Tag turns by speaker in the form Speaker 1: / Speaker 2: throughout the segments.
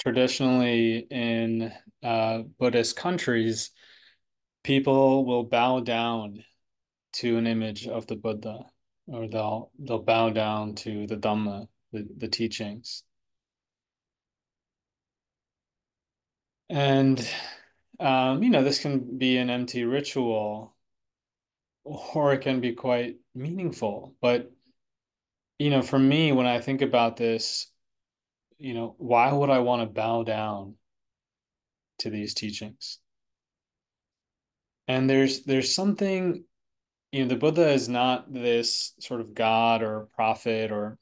Speaker 1: Traditionally in Buddhist countries, people will bow down to an image of the Buddha, or they'll bow down to the Dhamma, the teachings. And this can be an empty ritual, or it can be quite meaningful. But for me, when I think about this, why would I want to bow down to these teachings? And there's something, the Buddha is not this sort of God or prophet or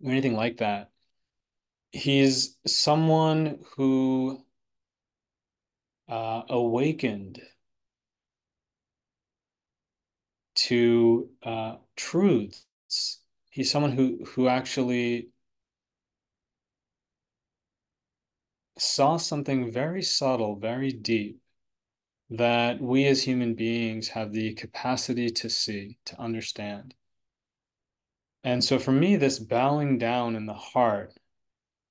Speaker 1: anything like that. He's someone who awakened to truths. He's someone who actually saw something very subtle, very deep, that we as human beings have the capacity to see, to understand. And so for me, this bowing down in the heart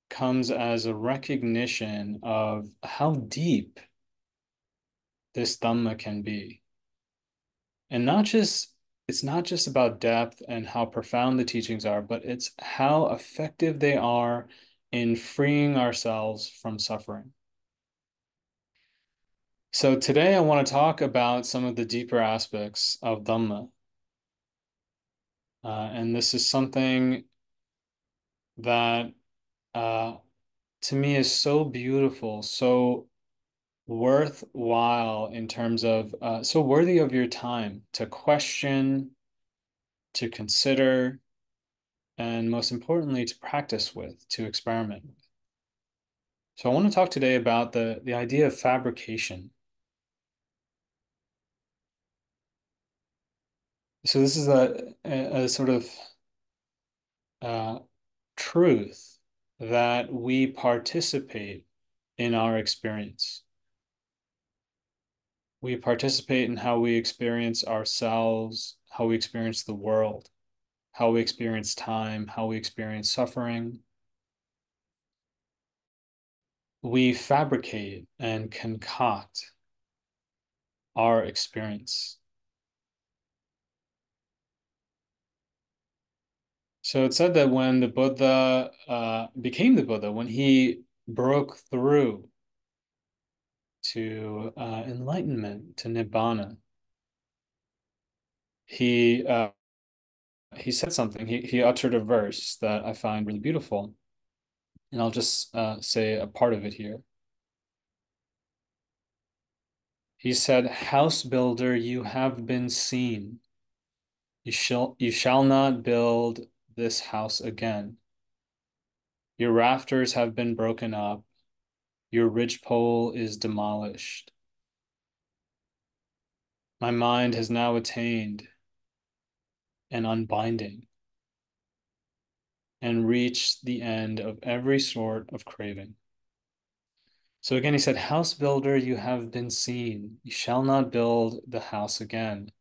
Speaker 1: comes as a recognition of how deep this Dhamma can be. And it's not just about depth and how profound the teachings are, but it's how effective they are in freeing ourselves from suffering. So today I want to talk about some of the deeper aspects of Dhamma. And this is something that uh, to me is so beautiful, so worthwhile in terms of so worthy of your time to question, to consider, and most importantly, to practice with, to experiment with. So I want to talk today about the idea of fabrication. So this is a sort of uh, truth that we participate in our experience. We participate in how we experience ourselves, how we experience the world, how we experience time, how we experience suffering. We fabricate and concoct our experience. So it said that when the Buddha became the Buddha, when he broke through to enlightenment, to Nibbana, he uh, he said something. He uttered a verse that I find really beautiful, and I'll just say a part of it here. He said, "House builder, you have been seen. You shall not build this house again. Your rafters have been broken up. Your ridgepole is demolished. My mind has now attained an unbinding and reached the end of every sort of craving." So again, he said, "House builder, you have been seen. You shall not build the house again.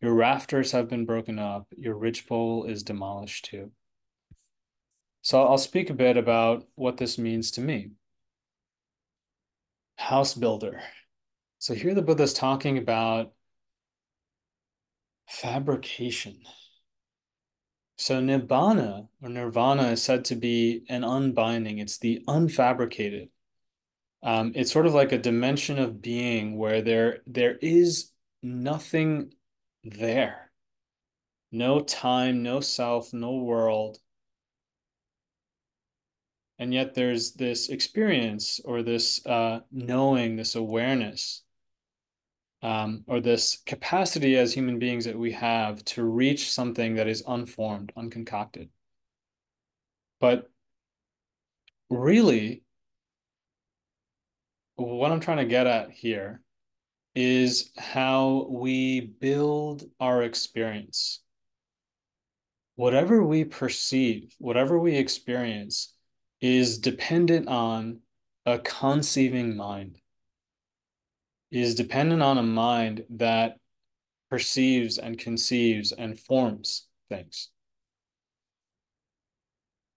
Speaker 1: Your rafters have been broken up. Your ridgepole is demolished too." So I'll speak a bit about what this means to me. House builder. So here the Buddha's talking about fabrication. So nibbana or nirvana is said to be an unbinding. It's the unfabricated. It's sort of like a dimension of being where there is nothing there. No time, no self, no world. And yet there's this experience or this knowing, this awareness, or this capacity as human beings that we have to reach something that is unformed, unconcocted. But really, what I'm trying to get at here is how we build our experience. Whatever we perceive, whatever we experience, is dependent on a conceiving mind, is dependent on a mind that perceives and conceives and forms things.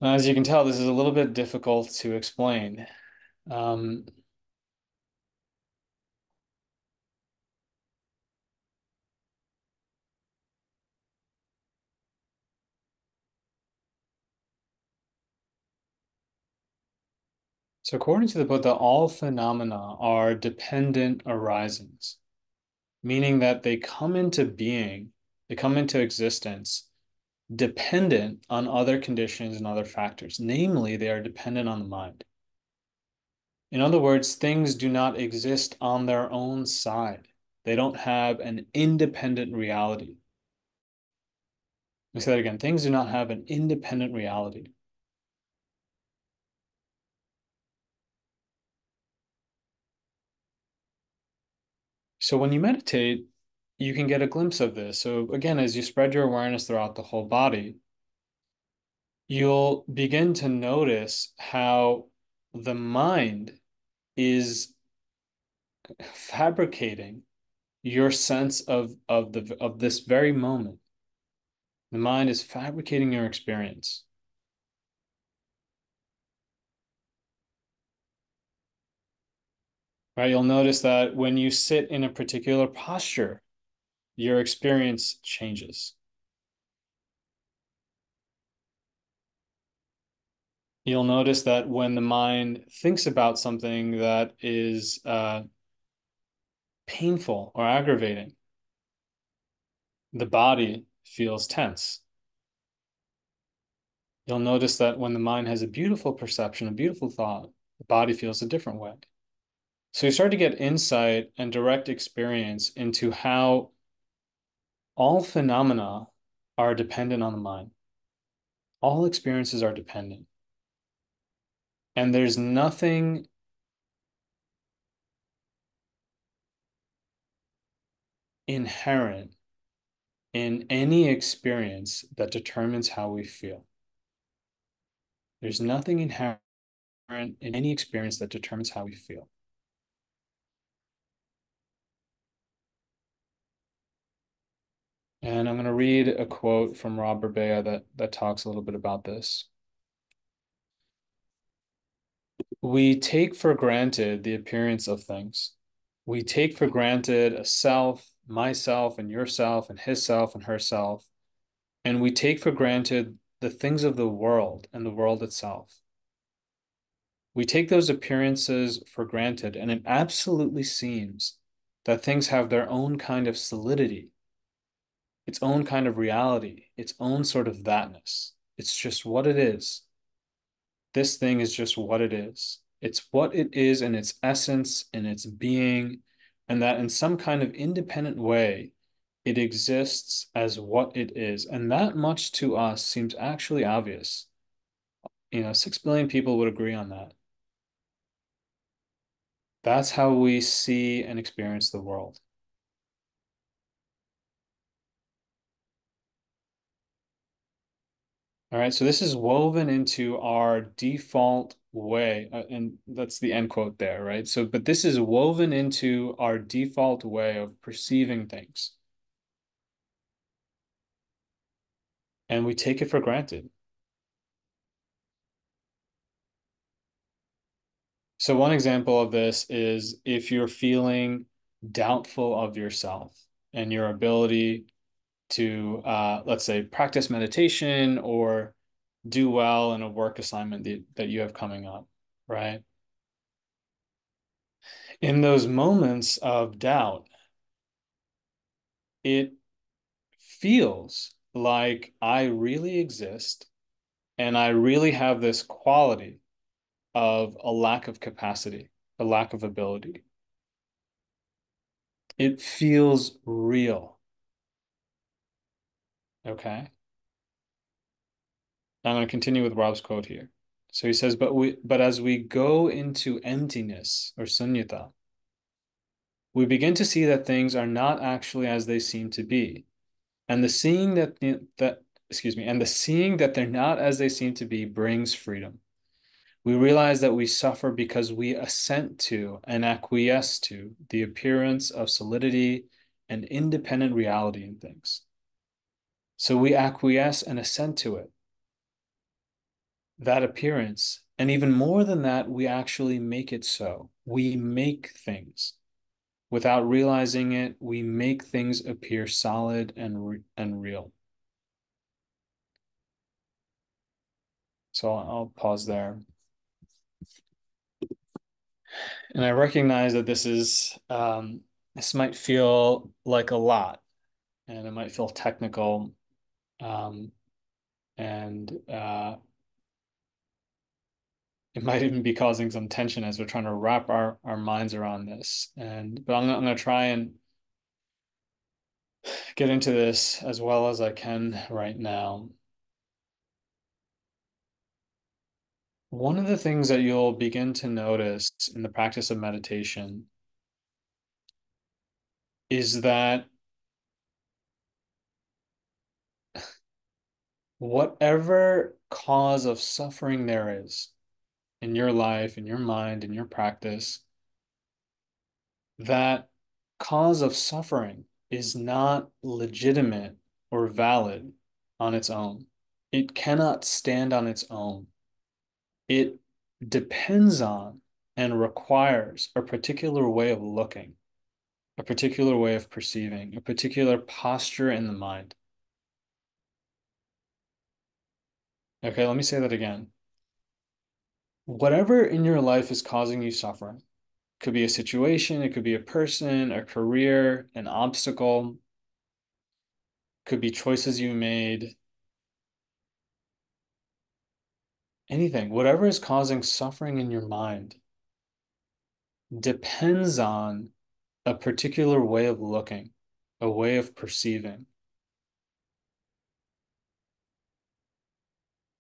Speaker 1: As you can tell, this is a little bit difficult to explain. Um, so according to the Buddha, all phenomena are dependent arisings, meaning that they come into being, they come into existence dependent on other conditions and other factors. Namely, they are dependent on the mind. In other words, things do not exist on their own side. They don't have an independent reality. Let me say that again. Things do not have an independent reality. So when you meditate, you can get a glimpse of this. So again, as you spread your awareness throughout the whole body, you'll begin to notice how the mind is fabricating your sense of this very moment. The mind is fabricating your experience. Right? You'll notice that when you sit in a particular posture, your experience changes. You'll notice that when the mind thinks about something that is painful or aggravating, the body feels tense. You'll notice that when the mind has a beautiful perception, a beautiful thought, the body feels a different way. So you start to get insight and direct experience into how all phenomena are dependent on the mind. All experiences are dependent. And there's nothing inherent in any experience that determines how we feel. There's nothing inherent in any experience that determines how we feel. And I'm going to read a quote from Robert Bea that talks a little bit about this. We take for granted the appearance of things. We take for granted a self, myself, and yourself, and his self, and herself. And we take for granted the things of the world and the world itself. We take those appearances for granted, and it absolutely seems that things have their own kind of solidity, its own kind of reality, its own sort of thatness. It's just what it is. This thing is just what it is. It's what it is in its essence, in its being, and that in some kind of independent way, it exists as what it is. And that much to us seems actually obvious. 6 billion people would agree on that. That's how we see and experience the world. All right, so this is woven into our default way, and that's the end quote there, right? So, but this is woven into our default way of perceiving things, and we take it for granted. So, one example of this is if you're feeling doubtful of yourself and your ability to, let's say, practice meditation or do well in a work assignment that you have coming up, right? In those moments of doubt, it feels like I really exist and I really have this quality of a lack of capacity, a lack of ability. It feels real. Okay. I'm going to continue with Rob's quote here. So he says, but as we go into emptiness or sunyata, we begin to see that things are not actually as they seem to be. And the seeing and the seeing that they're not as they seem to be brings freedom. We realize that we suffer because we assent to and acquiesce to the appearance of solidity and independent reality in things. So we acquiesce and assent to it. that appearance. And even more than that, we actually make it so. We make things. Without realizing it, we make things appear solid and real. So I'll pause there. And I recognize that this might feel like a lot, and it might feel technical, um, and it might even be causing some tension as we're trying to wrap our minds around this. But I'm gonna try and get into this as well as I can right now. One of the things that you'll begin to notice in the practice of meditation is that whatever cause of suffering there is in your life, in your mind, in your practice, that cause of suffering is not legitimate or valid on its own. It cannot stand on its own. It depends on and requires a particular way of looking, a particular way of perceiving, a particular posture in the mind. Okay, let me say that again. Whatever in your life is causing you suffering, could be a situation, it could be a person, a career, an obstacle, could be choices you made, anything, whatever is causing suffering in your mind depends on a particular way of looking, a way of perceiving.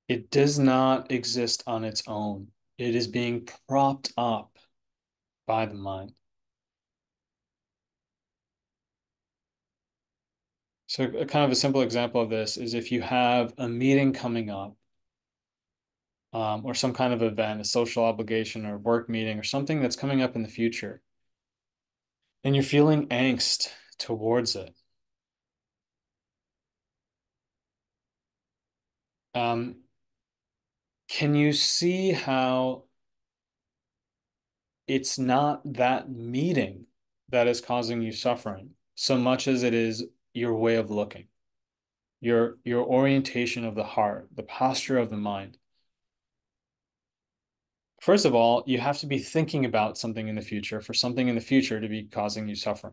Speaker 1: It does not exist on its own. It is being propped up by the mind. So, a kind of a simple example of this is if you have a meeting coming up, or some kind of event, a social obligation or work meeting or something that's coming up in the future, and you're feeling angst towards it. Um, can you see how it's not that meeting that is causing you suffering so much as it is your way of looking, your orientation of the heart, the posture of the mind? First of all, you have to be thinking about something in the future for something in the future to be causing you suffering,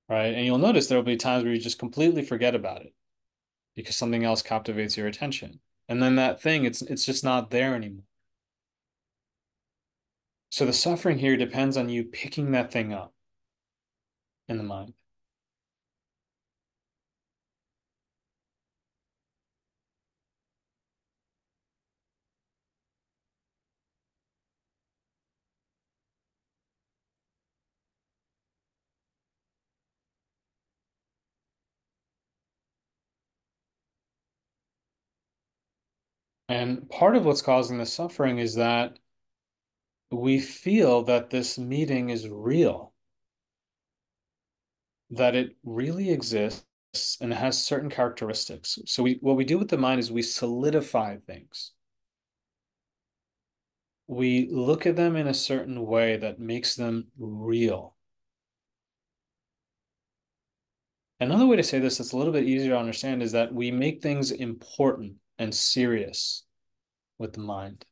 Speaker 1: right? And you'll notice there will be times where you just completely forget about it because something else captivates your attention. And then that thing, it's just not there anymore. So the suffering here depends on you picking that thing up in the mind. And part of what's causing the suffering is that we feel that this meeting is real, that it really exists and it has certain characteristics. So what we do with the mind is we solidify things. We look at them in a certain way that makes them real. Another way to say this that's a little bit easier to understand is that we make things important and serious with the mind.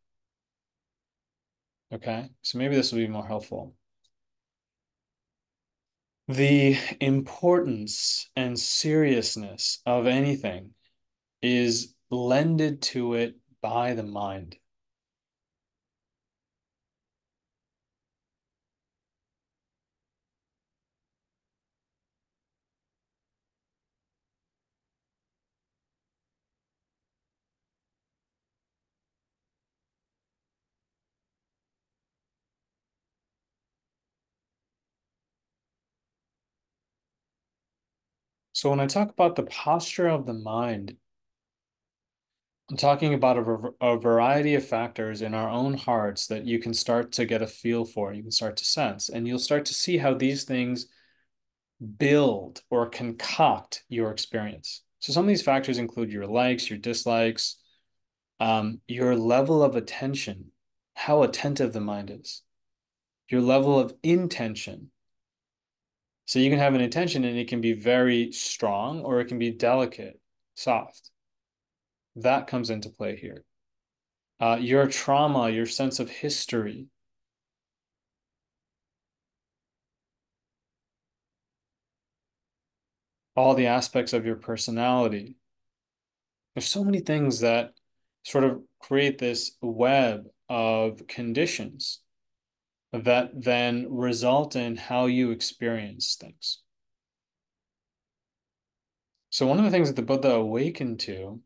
Speaker 1: Okay, so maybe this will be more helpful. The importance and seriousness of anything is lended to it by the mind. So when I talk about the posture of the mind, I'm talking about a variety of factors in our own hearts that you can start to get a feel for, you can start to sense, and you'll start to see how these things build or concoct your experience. So some of these factors include your likes, your dislikes, your level of attention, how attentive the mind is, your level of intention. So you can have an intention and it can be very strong or it can be delicate, soft. That comes into play here. Your trauma, your sense of history, all the aspects of your personality. There's so many things that sort of create this web of conditions that then result in how you experience things. So one of the things that the Buddha awakened to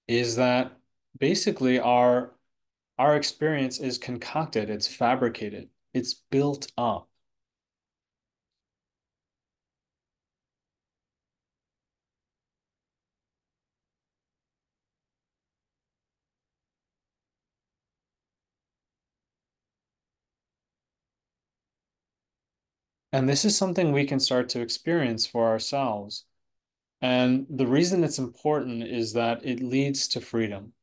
Speaker 1: is that basically our experience is concocted, it's fabricated, it's built up. And this is something we can start to experience for ourselves. And the reason it's important is that it leads to freedom.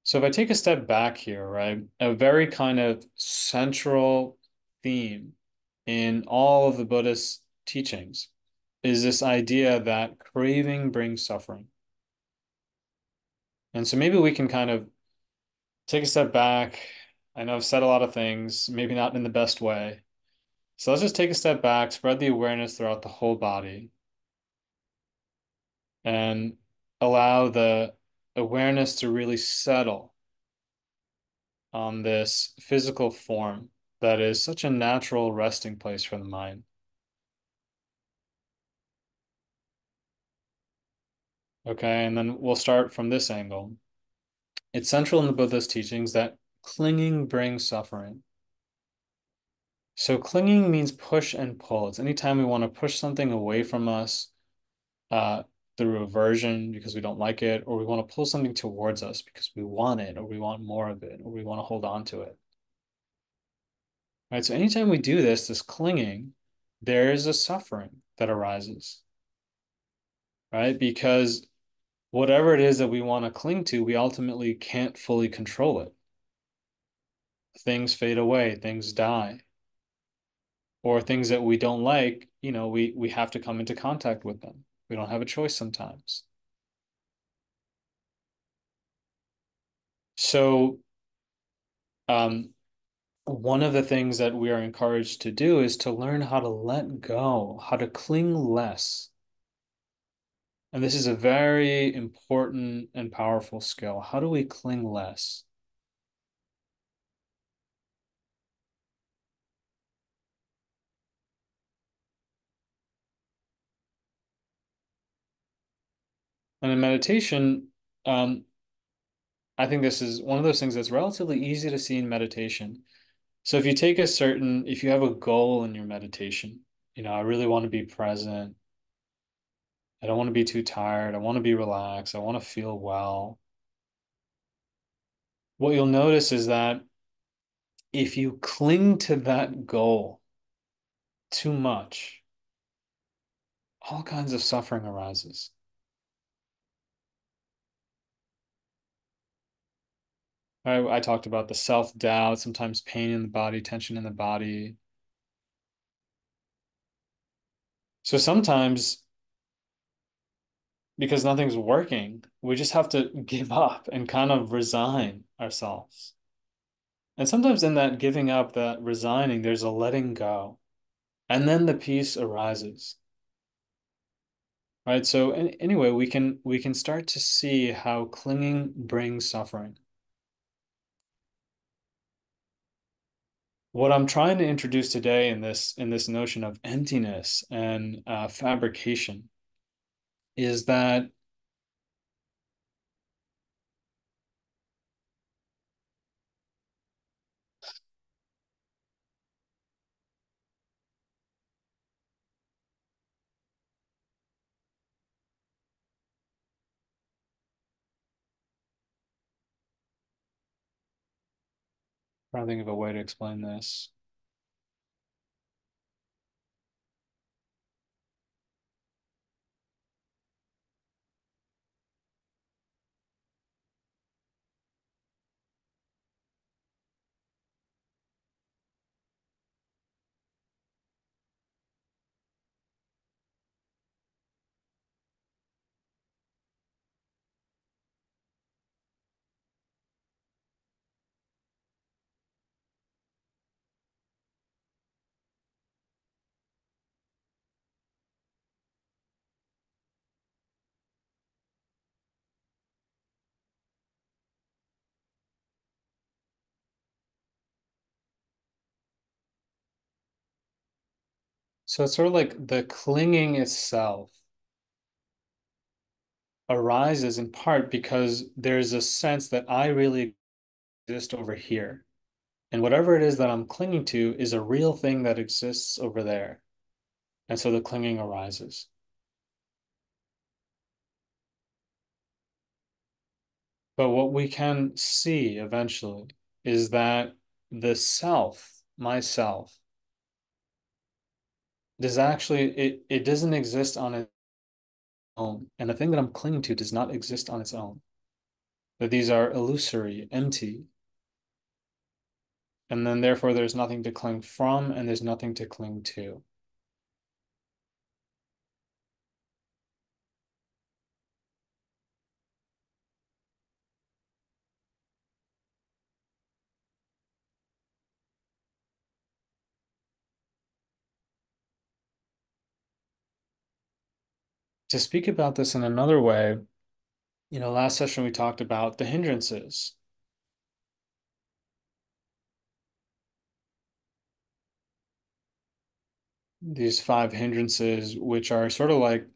Speaker 1: So if I take a step back here, right, a very kind of central theme in all of the Buddhist teachings is this idea that craving brings suffering. And so maybe we can kind of take a step back. I know I've said a lot of things, maybe not in the best way. So let's just take a step back, spread the awareness throughout the whole body, and allow the awareness to really settle on this physical form that is such a natural resting place for the mind. Okay, and then we'll start from this angle. It's central in the Buddha's teachings that clinging brings suffering. So clinging means push and pull. It's anytime we want to push something away from us uh, through aversion because we don't like it, or we want to pull something towards us because we want it, or we want more of it, or we want to hold on to it. Right? So anytime we do this, this clinging, there is a suffering that arises, right? Because whatever it is that we want to cling to, we ultimately can't fully control it. Things fade away, things die, or things that we don't like, we have to come into contact with them. We don't have a choice sometimes. So, um, one of the things that we are encouraged to do is to learn how to let go, how to cling less. And this is a very important and powerful skill. How do we cling less? And in meditation, I think this is one of those things that's relatively easy to see in meditation. So if you have a goal in your meditation, I really want to be present. I don't want to be too tired. I want to be relaxed. I want to feel well. What you'll notice is that if you cling to that goal too much, all kinds of suffering arises. I talked about the self-doubt, sometimes pain in the body, tension in the body. So sometimes, because nothing's working, we just have to give up and kind of resign ourselves. And sometimes in that giving up, that resigning, there's a letting go. And then the peace arises. Right? So anyway, we can start to see how clinging brings suffering. What I'm trying to introduce today in this notion of emptiness and fabrication is that I'm trying to think of a way to explain this. So it's sort of like the clinging itself arises in part because there's a sense that I really exist over here. And whatever it is that I'm clinging to is a real thing that exists over there. And so the clinging arises. But what we can see eventually is that the self, myself, does actually, it doesn't exist on its own. And the thing that I'm clinging to does not exist on its own. That these are illusory, empty, and then therefore there's nothing to cling from and there's nothing to cling to. To speak about this in another way, last session we talked about the hindrances, these five hindrances, which are sort of like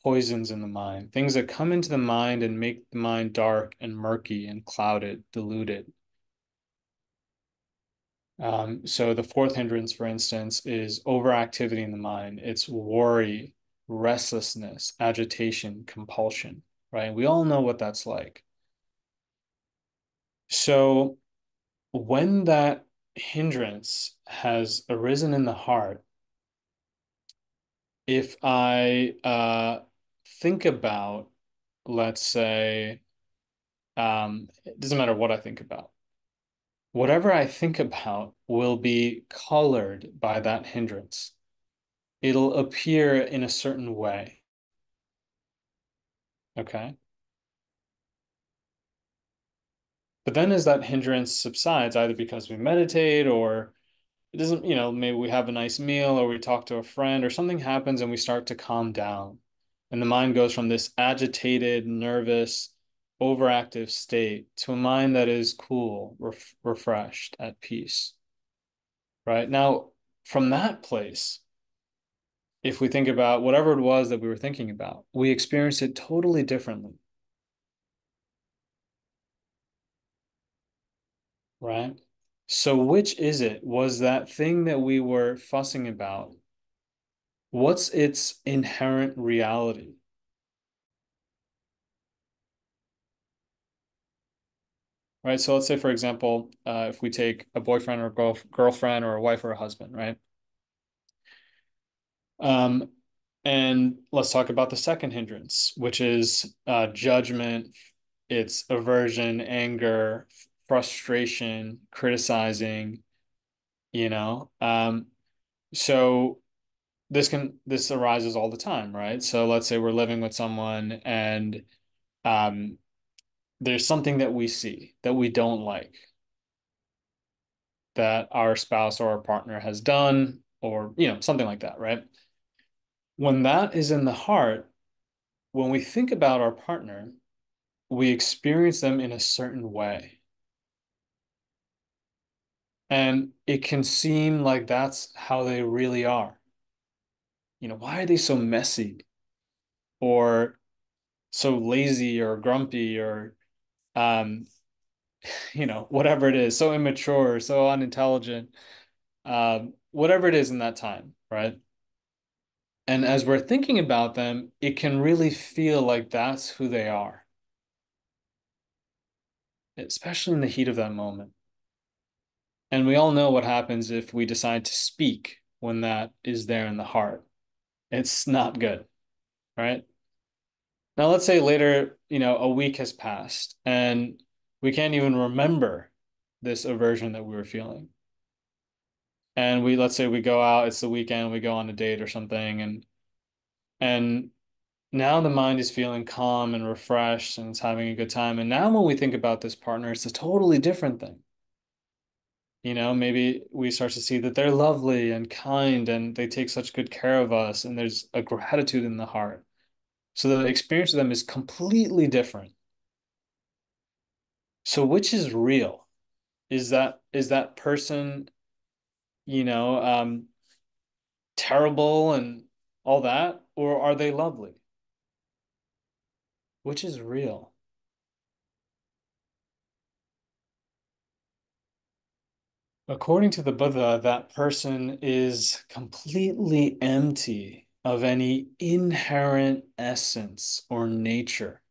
Speaker 1: poisons in the mind, things that come into the mind and make the mind dark and murky and clouded, diluted. So the fourth hindrance, for instance, is overactivity in the mind. It's worry, restlessness, agitation, compulsion, right? We all know what that's like. So when that hindrance has arisen in the heart, if I think about, let's say, it doesn't matter what I think about. Whatever I think about will be colored by that hindrance. It'll appear in a certain way. Okay. But then as that hindrance subsides, either because we meditate or it doesn't, maybe we have a nice meal or we talk to a friend or something happens and we start to calm down. And the mind goes from this agitated, nervous, overactive state to a mind that is cool, refreshed, at peace. Right? Now, from that place, if we think about whatever it was that we were thinking about, we experience it totally differently. Right? So, which is it? Was that thing that we were fussing about? What's its inherent reality? Right? So, let's say, for example, if we take a boyfriend or a girlfriend or a wife or a husband, right? Um, and let's talk about the second hindrance, which is judgment, it's aversion, anger, frustration, criticizing, you know. So this arises all the time, right? So let's say we're living with someone and um, there's something that we see that we don't like that our spouse or our partner has done, or something like that, right? When that is in the heart, when we think about our partner, we experience them in a certain way. And it can seem like that's how they really are. Why are they so messy or so lazy or grumpy or um, whatever it is, so immature, so unintelligent, whatever it is in that time, right? And as we're thinking about them, it can really feel like that's who they are, especially in the heat of that moment. And we all know what happens if we decide to speak when that is there in the heart. It's not good, right? Now, let's say later, a week has passed and we can't even remember this aversion that we were feeling. And let's say we go out, it's the weekend, we go on a date or something, and now the mind is feeling calm and refreshed and it's having a good time. And now when we think about this partner, it's a totally different thing. Maybe we start to see that they're lovely and kind and they take such good care of us, and there's a gratitude in the heart. So the experience of them is completely different. So which is real? Is that person, you know, um, terrible and all that, or are they lovely? Which is real? According to the Buddha, that person is completely empty of any inherent essence or nature.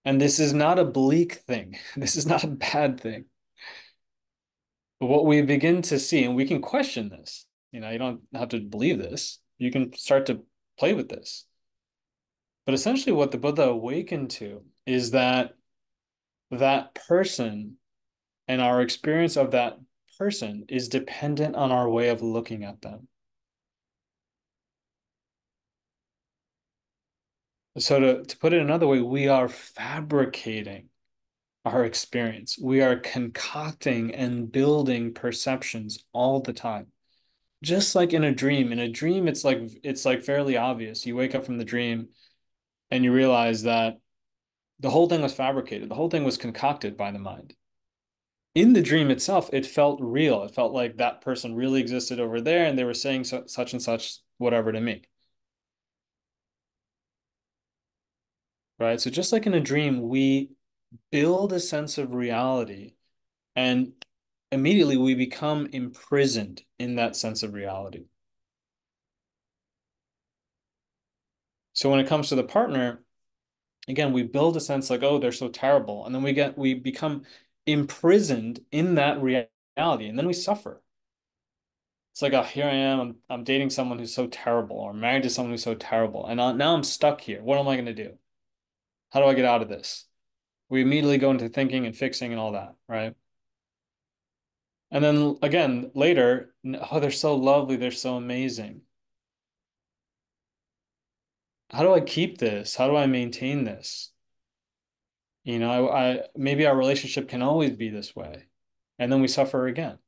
Speaker 1: And this is not a bleak thing. This is not a bad thing. But what we begin to see, and we can question this, you don't have to believe this. You can start to play with this. But essentially, what the Buddha awakened to is that that person and our experience of that person is dependent on our way of looking at them. So to put it another way, we are fabricating our experience. We are concocting and building perceptions all the time. Just like in a dream. In a dream, it's like fairly obvious. You wake up from the dream and you realize that the whole thing was fabricated. The whole thing was concocted by the mind. In the dream itself, it felt real. It felt like that person really existed over there and they were saying such and such whatever to me. Right? So just like in a dream, we build a sense of reality and immediately we become imprisoned in that sense of reality. So when it comes to the partner, again, we build a sense like, oh, they're so terrible. And then we become imprisoned in that reality and then we suffer. It's like, oh, here I am. I'm dating someone who's so terrible, or married to someone who's so terrible. And now I'm stuck here. What am I going to do? How do I get out of this? We immediately go into thinking and fixing and all that, right? And then again, later, oh, they're so lovely. They're so amazing. How do I keep this? How do I maintain this? I maybe our relationship can always be this way. And then we suffer again.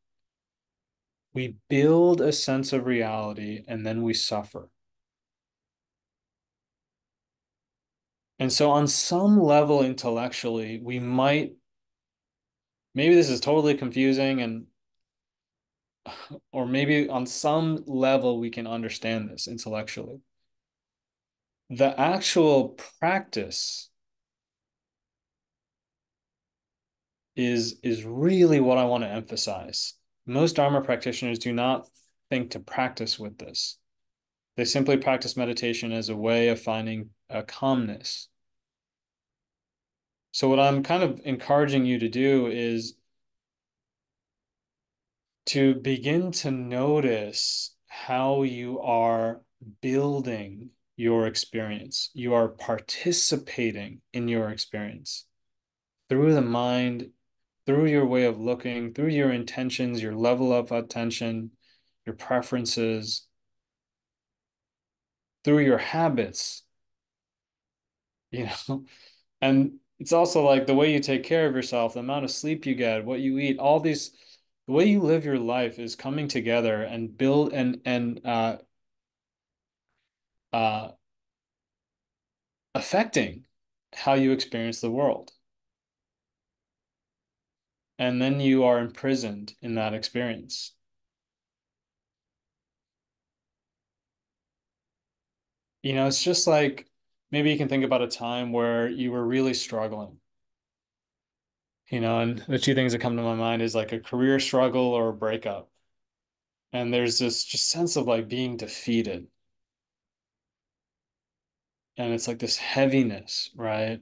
Speaker 1: We build a sense of reality and then we suffer. And so, on some level, intellectually, maybe this is totally confusing, or maybe on some level, we can understand this intellectually. The actual practice is really what I want to emphasize. Most Dharma practitioners do not think to practice with this. They simply practice meditation as a way of finding a calmness. So what I'm kind of encouraging you to do is to begin to notice how you are building your experience. You are participating in your experience through the mind, through your way of looking, through your intentions, your level of attention, your preferences, through your habits, you know. And it's also like the way you take care of yourself, the amount of sleep you get, what you eat, all these, the way you live your life is coming together and build and uh affecting how you experience the world. And then you are imprisoned in that experience. It's just like maybe you can think about a time where you were really struggling, and the two things that come to my mind is like a career struggle or a breakup. And there's this just sense of like being defeated. And it's like this heaviness, right?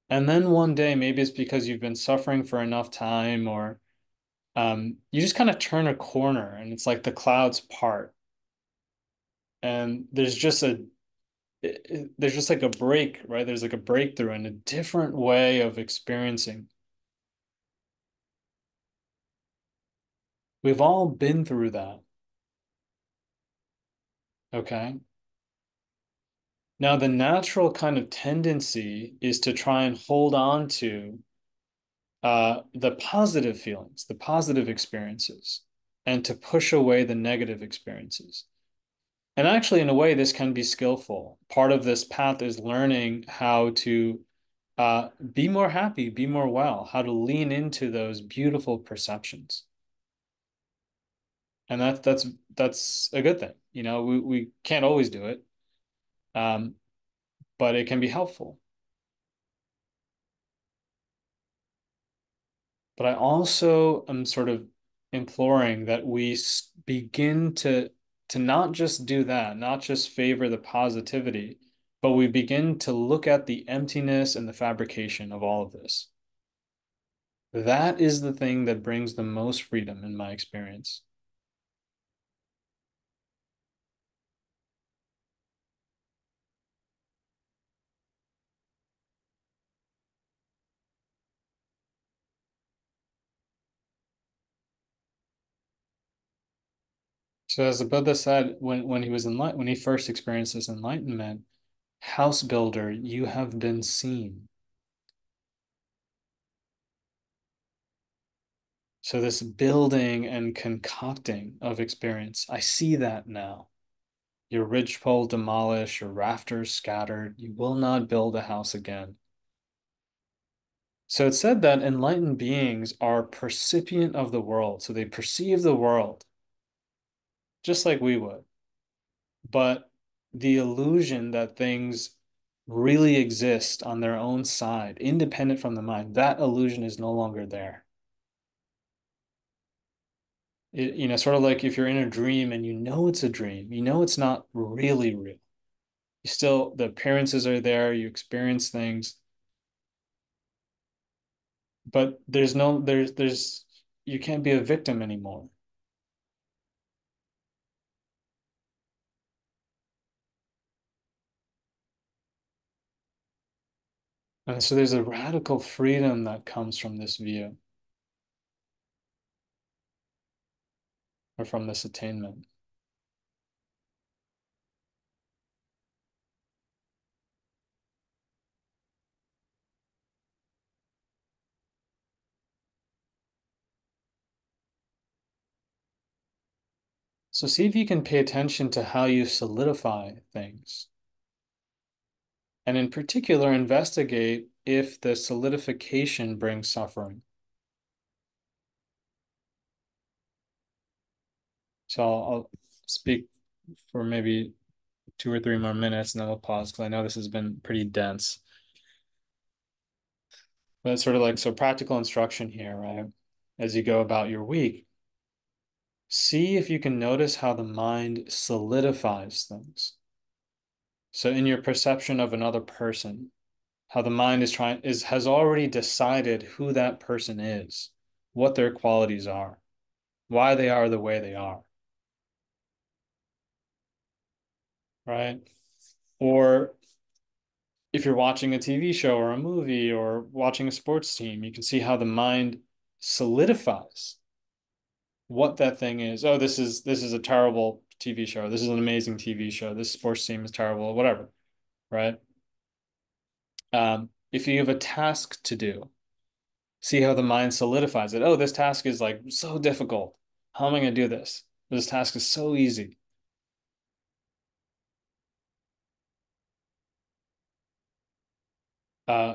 Speaker 1: And then one day, maybe it's because you've been suffering for enough time, or you just kind of turn a corner and it's like the clouds part. And there's just like a break, right? There's like a breakthrough and a different way of experiencing. We've all been through that, okay? Now, the natural kind of tendency is to try and hold on to the positive feelings, the positive experiences, and to push away the negative experiences. And actually, in a way, this can be skillful. Part of this path is learning how to be more happy, be more well, how to lean into those beautiful perceptions. And that's a good thing. We can't always do it, um, but it can be helpful. But I also am sort of imploring that we begin to not just do that, not just favor the positivity, but we begin to look at the emptiness and the fabrication of all of this. That is the thing that brings the most freedom in my experience. So as the Buddha said when he was when he first experienced this enlightenment, house builder, you have been seen. So this building and concocting of experience, I see that now. Your ridgepole demolished, your rafters scattered, you will not build a house again. So it's said that enlightened beings are percipient of the world. So they perceive the world just like we would. But the illusion that things really exist on their own side, independent from the mind, that illusion is no longer there. Sort of like if you're in a dream and you know it's a dream, you know it's not really real. You still, the appearances are there, you experience things, but you can't be a victim anymore. And so there's a radical freedom that comes from this view or from this attainment. So see if you can pay attention to how you solidify things. And in particular, investigate if the solidification brings suffering. So I'll speak for maybe 2 or 3 more minutes and then we'll pause because I know this has been pretty dense. But it's sort of like, so practical instruction here, right? As you go about your week, see if you can notice how the mind solidifies things. So in your perception of another person, how the mind has already decided who that person is, what their qualities are, why they are the way they are, right? Or if you're watching a TV show or a movie or watching a sports team, you can see how the mind solidifies what that thing is. Oh, this is a terrible TV show. This is an amazing TV show. This sports team is terrible, whatever, right? If you have a task to do, see how the mind solidifies it. Oh, this task is like so difficult. How am I going to do this? This task is so easy.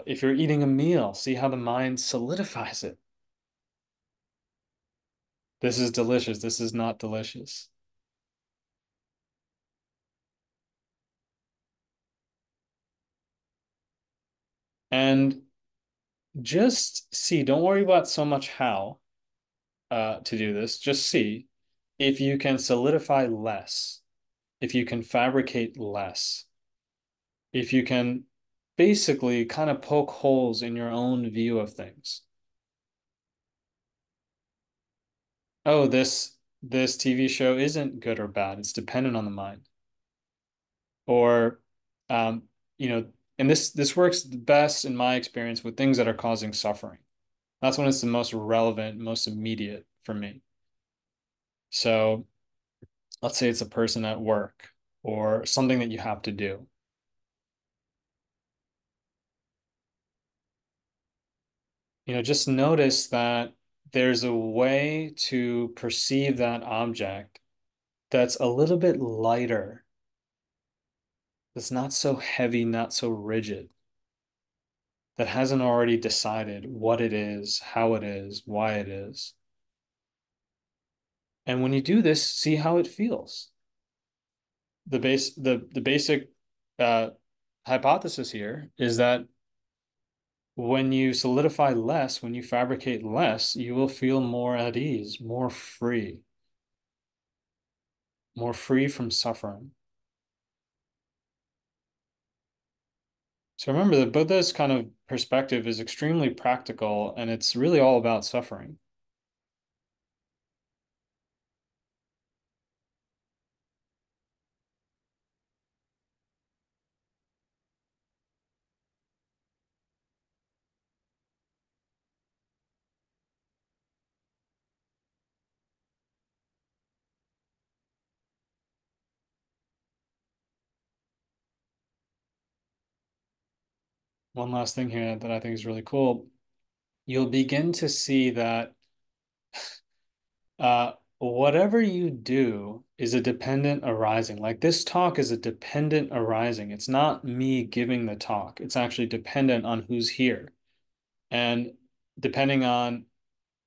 Speaker 1: If you're eating a meal, see how the mind solidifies it. This is delicious. This is not delicious. And just see, don't worry about so much how to do this. Just see if you can solidify less, if you can fabricate less, if you can basically kind of poke holes in your own view of things. Oh, this TV show isn't good or bad. It's dependent on the mind. Or um, you know, and this works the best in my experience with things that are causing suffering. That's when it's the most relevant, most immediate for me. So let's say it's a person at work or something that you have to do. Just notice that there's a way to perceive that object that's a little bit lighter, that's not so heavy, not so rigid, that hasn't already decided what it is, how it is, why it is. And when you do this, see how it feels. The basic uh, hypothesis here is that when you solidify less, when you fabricate less, you will feel more at ease, more free from suffering. So remember, the Buddha's kind of perspective is extremely practical, and it's really all about suffering. One last thing here that I think is really cool. You'll begin to see that whatever you do is a dependent arising. Like this talk is a dependent arising. It's not me giving the talk. It's actually dependent on who's here. And depending on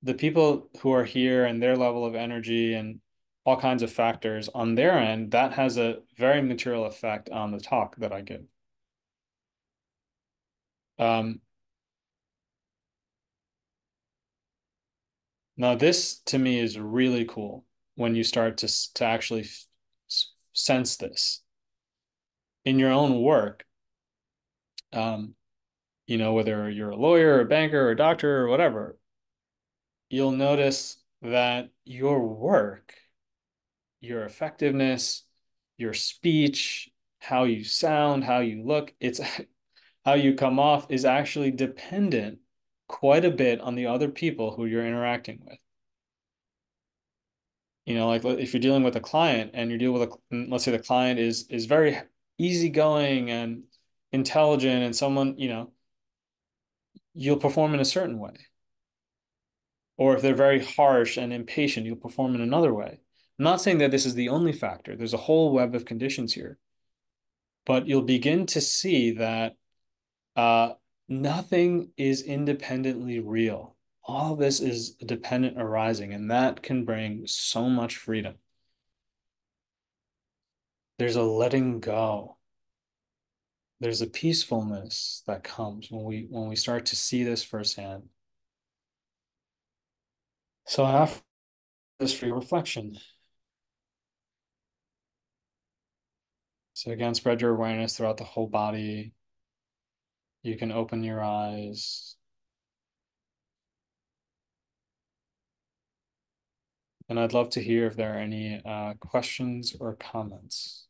Speaker 1: the people who are here and their level of energy and all kinds of factors on their end, that has a very material effect on the talk that I give. Um, Now, this to me is really cool when you start to actually sense this in your own work. Um, whether you're a lawyer, or a banker, or a doctor, or whatever, you'll notice that your work, your effectiveness, your speech, how you sound, how you look, it's how you come off is actually dependent quite a bit on the other people who you're interacting with. Like if you're dealing with a client and you're dealing with let's say the client is very easygoing and intelligent and someone, you'll perform in a certain way. Or if they're very harsh and impatient, you'll perform in another way. I'm not saying that this is the only factor. There's a whole web of conditions here, but you'll begin to see that uh, nothing is independently real. All of this is dependent arising, and that can bring so much freedom. There's a letting go. There's a peacefulness that comes when we start to see this firsthand. So after this free reflection, so again, spread your awareness throughout the whole body. You can open your eyes. And I'd love to hear if there are any questions or comments.